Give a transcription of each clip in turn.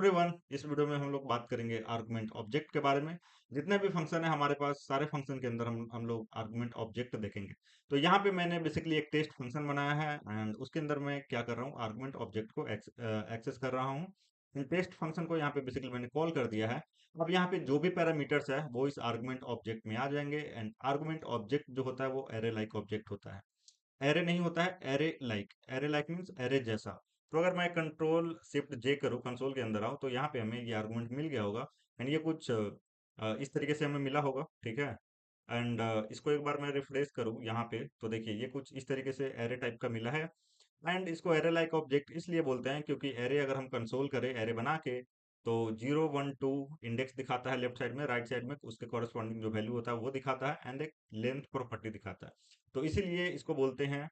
Everyone, इस video में हम लोग बात करेंगे आर्गुमेंट ऑब्जेक्ट के बारे में। जितने भी फंक्शन है हमारे पास, सारे फंक्शन के अंदर हम लोग आर्गुमेंट ऑब्जेक्ट देखेंगे। तो यहाँ पे मैंने बेसिकली एक टेस्ट फंक्शन बनाया है एंड उसके अंदर मैं क्या कर रहा हूँ, आर्गुमेंट ऑब्जेक्ट को एक्सेस कर रहा हूँ। टेस्ट फंक्शन को यहाँ पे बेसिकली मैंने कॉल कर दिया है। अब यहाँ पे जो भी पैरामीटर्स है वो इस आर्गुमेंट ऑब्जेक्ट में आ जाएंगे एंड आर्गुमेंट ऑब्जेक्ट जो होता है वो एरे लाइक ऑब्जेक्ट होता है। एरे नहीं होता है, एरे लाइक मीन्स एरे जैसा। तो अगर मैं कंट्रोल शिफ्ट जे करूँ, कंसोल के अंदर आऊँ, तो यहाँ पे हमें ये आर्गुमेंट मिल गया होगा एंड ये कुछ इस तरीके से हमें मिला होगा, ठीक है। एंड इसको एक बार मैं रिफ्रेश करूँ यहाँ पे, तो देखिए ये कुछ इस तरीके से एरे टाइप का मिला है। एंड इसको एरे लाइक ऑब्जेक्ट इसलिए बोलते हैं क्योंकि एरे अगर हम कंसोल करें एरे बना के, तो 0 1 2 इंडेक्स दिखाता है लेफ्ट साइड में, राइट साइड में उसके कॉरेस्पॉन्डिंग जो वैल्यू होता है वो दिखाता है एंड एक लेंथ प्रॉपर्टी दिखाता है। तो इसीलिए इसको बोलते हैं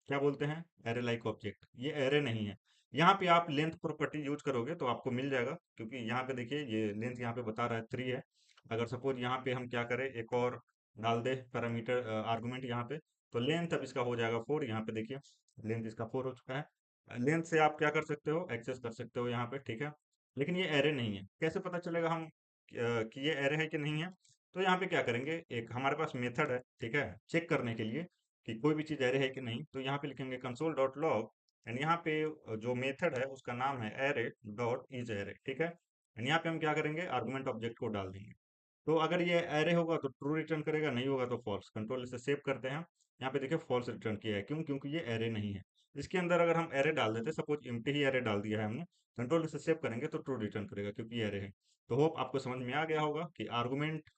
क्या बोलते हैं, एरे लाइक ऑब्जेक्ट। ये एरे नहीं है। यहाँ पे आप लेंथ प्रॉपर्टी यूज करोगे तो आपको मिल जाएगा, क्योंकि यहाँ पे देखिए ये लेंथ यहाँ पे बता रहा है 3 है। अगर सपोज यहाँ पे हम क्या करें, एक और डाल दे पैरामीटर आर्गुमेंट यहाँ पे, तो लेंथ अब इसका हो जाएगा 4। यहाँ पे देखिए लेंथ इसका 4 हो चुका है। लेंथ से आप क्या कर सकते हो, एक्सेस कर सकते हो यहाँ पे, ठीक है। लेकिन ये एरे नहीं है। कैसे पता चलेगा हम कि ये एरे है कि नहीं है? तो यहाँ पे क्या करेंगे, एक हमारे पास मेथड है, ठीक है, चेक करने के लिए कि कोई भी चीज एरे है कि नहीं। तो यहाँ पे लिखेंगे कंसोल डॉट लॉग एंड यहाँ पे जो मेथड है उसका नाम है एरे डॉट इज एरे, ठीक है। एंड यहाँ पे हम क्या करेंगे, आर्गुमेंट ऑब्जेक्ट को डाल देंगे। तो अगर ये एरे होगा तो ट्रू रिटर्न करेगा, नहीं होगा तो फॉल्स। कंट्रोल से सेव करते हैं। यहाँ पे देखिए फॉल्स रिटर्न किया है, क्यों? क्योंकि ये एरे नहीं है। इसके अंदर अगर हम एरे डाल देते, सपोज एम्प्टी ही एरे डाल दिया है हमने, कंट्रोल से सेव करेंगे तो ट्रू रिटर्न करेगा क्योंकि ये एरे है। तो होप आपको समझ में आ गया होगा कि आर्गुमेंट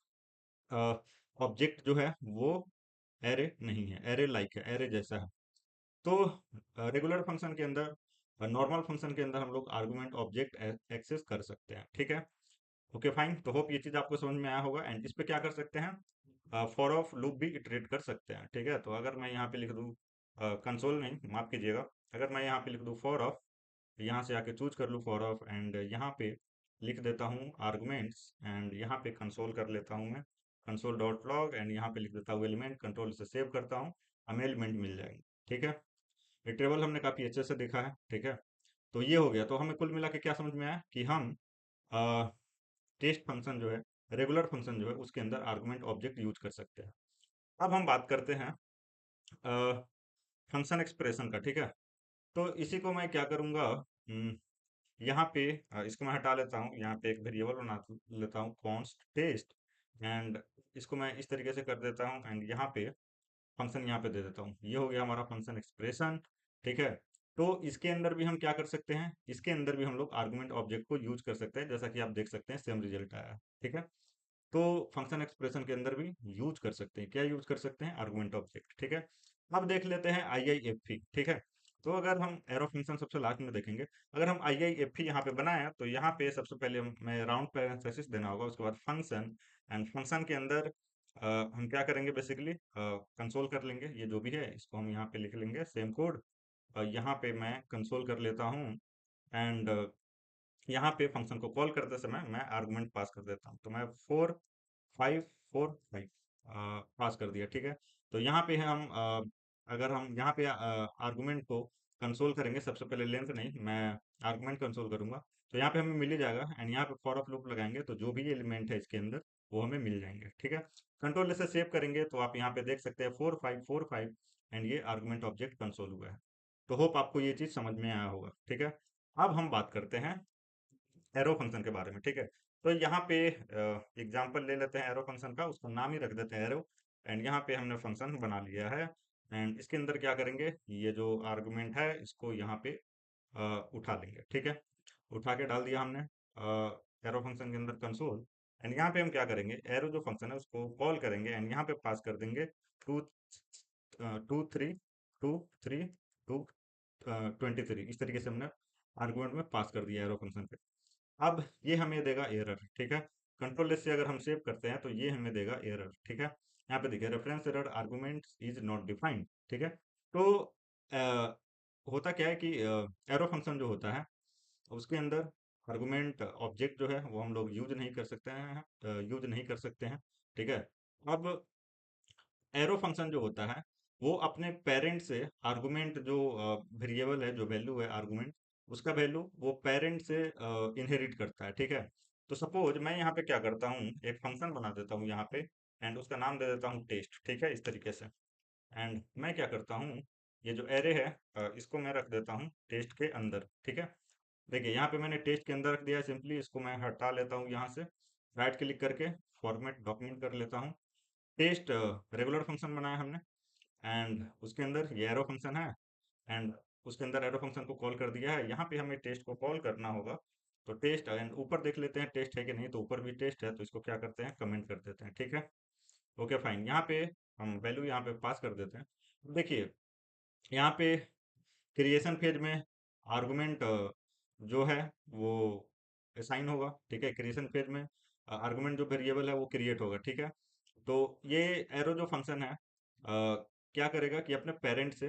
ऑब्जेक्ट जो है वो एरे नहीं है, एरे लाइक है, एरे जैसा है। तो रेगुलर फंक्शन के अंदर, नॉर्मल फंक्शन के अंदर हम लोग आर्गुमेंट ऑब्जेक्ट एक्सेस कर सकते हैं, ठीक है। ओके फाइन, तो होप ये चीज आपको समझ में आया होगा। एंड इस पे क्या कर सकते हैं, फॉर ऑफ लूप भी इटरेट कर सकते हैं, ठीक है। तो अगर मैं यहाँ पे लिख दूँ, कंसोल नहीं, माफ कीजिएगा, अगर मैं यहाँ पे लिख दूँ फॉर ऑफ, यहाँ से आके चूज कर लूँ फॉर ऑफ एंड यहाँ पे लिख देता हूँ आर्गुमेंट्स एंड यहाँ पे कंसोल कर लेता हूँ मैं, कंसोल डॉट लॉग एंड यहाँ पे लिख देता हूँ एलिमेंट, कंट्रोल से सेव करता हूँ, हमें एलिमेंट मिल जाएंगे, ठीक है। ये टेबल हमने काफी अच्छे से देखा है, ठीक है। तो ये हो गया। तो हमें कुल मिला के क्या समझ में आया कि हम टेस्ट फंक्शन जो है, रेगुलर फंक्शन जो है, उसके अंदर आर्गुमेंट ऑब्जेक्ट यूज कर सकते हैं। अब हम बात करते हैं फंक्शन एक्सप्रेशन का, ठीक है। तो इसी को मैं क्या करूंगा, यहाँ पे इसको मैं हटा लेता हूँ, यहाँ पे एक वेरिएबल बना लेता हूँ कॉन्स्ट टेस्ट एंड इसको मैं इस तरीके से कर देता हूँ एंड यहाँ पे फंक्शन यहाँ पे दे देता हूँ। ये हो गया हमारा फंक्शन एक्सप्रेशन, ठीक है। तो इसके अंदर भी हम क्या कर सकते हैं, इसके अंदर भी हम लोग आर्गुमेंट ऑब्जेक्ट को यूज कर सकते हैं, जैसा कि आप देख सकते हैं सेम रिजल्ट आया है, ठीक है। तो फंक्शन एक्सप्रेशन के अंदर भी यूज कर सकते हैं, क्या यूज कर सकते हैं, आर्गुमेंट ऑब्जेक्ट, ठीक है। अब देख लेते हैं IIFE, ठीक है। तो अगर हम एरो फंक्शन सबसे लास्ट में देखेंगे, अगर हम IIFE यहाँ पे बनाए तो यहाँ पे सबसे पहले मैं राउंड पैरेंथेसिस देना होगा, उसके बाद फंक्शन एंड फंक्शन के अंदर हम क्या करेंगे, बेसिकली कंसोल कर लेंगे, ये जो भी है इसको हम यहाँ पे लिख लेंगे सेम कोड। यहाँ पे मैं कंसोल कर लेता हूँ एंड यहाँ पे फंक्शन को कॉल करते समय मैं आर्गुमेंट पास कर देता हूँ। तो मैं 4 5 4 5 पास कर दिया, ठीक है। तो यहाँ पे हम अगर हम यहाँ पे आर्गुमेंट को कंसोल करेंगे, सबसे पहले लेंथ नहीं, मैं आर्गुमेंट कंसोल करूंगा, तो यहाँ पे हमें मिल ही जाएगा एंड यहाँ पे फॉर ऑफ लूप लगाएंगे तो जो भी एलिमेंट है इसके अंदर वो हमें मिल जाएंगे, ठीक है। कंट्रोल से सेव करेंगे तो आप यहाँ पे देख सकते हैं 4 5 4 5 एंड ये आर्गुमेंट ऑब्जेक्ट कंसोल हुआ है। तो होप आपको ये चीज समझ में आया होगा, ठीक है। अब हम बात करते हैं एरो फंक्शन के बारे में, ठीक है। तो यहाँ पे एग्जांपल ले लेते हैं एरो फंक्शन का, उसका नाम ही रख देते हैं एरो एंड यहाँ पे हमने फंक्शन बना लिया है एंड इसके अंदर क्या करेंगे, ये जो आर्गुमेंट है इसको यहाँ पे उठा लेंगे, ठीक है। उठा के डाल दिया हमने एरो फंक्शन के अंदर कंसोल एंड यहाँ पे हम क्या करेंगे, एरो जो फंक्शन है उसको कॉल करेंगे एंड यहाँ पे पास कर देंगे टू 2 3 2 3 2 23, इस तरीके से हमने आर्गुमेंट में पास कर दिया एरो फंक्शन पे। अब ये हमें देगा एरर, ठीक है। कंट्रोल एस से अगर हम सेव करते हैं तो ये हमें देगा एरर, ठीक है। यहाँ पे देखिए reference error argument is not defined, ठीक है। तो अ, होता क्या है कि एरो फंक्शन जो होता है उसके अंदर आर्गुमेंट ऑब्जेक्ट जो है वो हम लोग यूज नहीं कर सकते हैं, ठीक है। अब एरो फंक्शन जो होता है वो अपने पेरेंट से आर्गुमेंट जो वेरिएबल है, जो वैल्यू है आर्गुमेंट, उसका वैल्यू वो पेरेंट से इनहेरिट करता है, ठीक है। तो सपोज मैं यहाँ पे क्या करता हूँ, एक फंक्शन बना देता हूँ यहाँ पे, एंड उसका नाम दे देता हूँ टेस्ट, ठीक है, इस तरीके से। एंड मैं क्या करता हूँ, ये जो एरे है इसको मैं रख देता हूँ टेस्ट के अंदर, ठीक है। देखिए यहाँ पे मैंने टेस्ट के अंदर रख दिया है, सिंपली इसको मैं हटा लेता हूँ यहाँ से, राइट क्लिक करके फॉर्मेट डॉक्यूमेंट कर लेता हूँ। टेस्ट रेगुलर फंक्शन बनाया हमने, एंड उसके अंदर ये एरो फंक्शन है, एंड उसके अंदर एरो फंक्शन को कॉल कर दिया है। यहाँ पे हमें टेस्ट को कॉल करना होगा, तो टेस्ट, एंड ऊपर देख लेते हैं टेस्ट है कि नहीं, तो ऊपर भी टेस्ट है, तो इसको क्या करते हैं, कमेंट कर देते हैं, ठीक है। ओके फाइन, यहाँ पे हम वैल्यू यहाँ पे पास कर देते हैं। देखिए यहाँ पे क्रिएशन फेज में आर्गुमेंट जो है वो असाइन होगा, ठीक है। क्रिएशन फेज में आर्गुमेंट जो वेरिएबल है वो क्रिएट होगा, ठीक है। तो ये एरो जो फंक्शन है क्या करेगा कि अपने पेरेंट से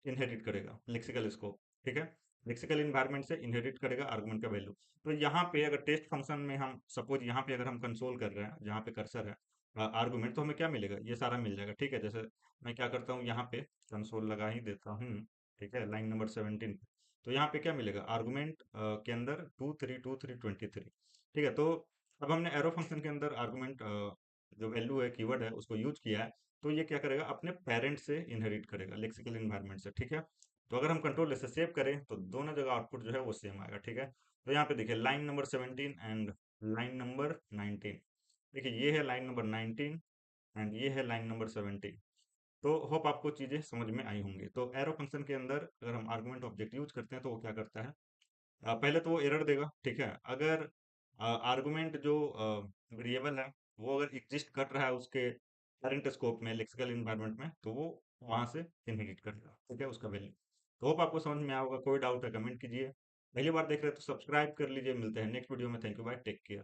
इनहेरिट करेगा लेक्सिकल स्कोप, ठीक है। लेक्सिकल इन्वायरमेंट से इनहेरिट करेगा आर्गुमेंट का वैल्यू। तो यहाँ पे अगर टेस्ट फंक्शन में हम सपोज यहाँ पे अगर हम कंसोल कर रहे हैं, जहाँ पे कर्सर है आर्गुमेंट, तो हमें क्या मिलेगा, ये सारा मिल जाएगा, ठीक है। जैसे मैं क्या करता हूँ, यहाँ पे कंसोल लगा ही देता हूँ, ठीक है, लाइन नंबर 17 पे। तो यहाँ पे क्या मिलेगा, आर्गुमेंट के अंदर 2 3 2 3 23, ठीक है। तो अब हमने एरो फंक्शन के अंदर आर्गुमेंट जो वैल्यू है, कीवर्ड है, उसको यूज किया है। तो ये क्या करेगा, अपने पेरेंट से इनहेरिट करेगा लेक्सिकल इन्वायरमेंट से, ठीक है। तो अगर हम कंट्रोल से सेव करें तो दोनों जगह आउटपुट जो है वो सेम आएगा, ठीक है। तो यहाँ पे देखिए line number 17 and line number 19, देखिए ये है लाइन नंबर 19 एंड ये है लाइन नंबर 17। तो होप आपको चीजें समझ में आई होंगी। तो एरो फंक्शन के अंदर अगर हम आर्गुमेंट ऑब्जेक्ट यूज करते हैं तो वो क्या करता है, पहले तो वो एरर देगा, ठीक है। अगर आर्गुमेंट जो वेरिएबल है वो अगर एग्जिस्ट कर रहा है उसके करंट स्कोप में, लेक्सिकल इन्वायरमेंट में, तो वो वहां से इनहेरिट करेगा, ठीक है, उसका वैल्यू। तो होप आपको समझ में आया होगा। कोई डाउट है कमेंट कीजिए। पहली बार देख रहे हैं तो सब्सक्राइब कर लीजिए। मिलते हैं नेक्स्ट वीडियो में। Thank you, bye, take care.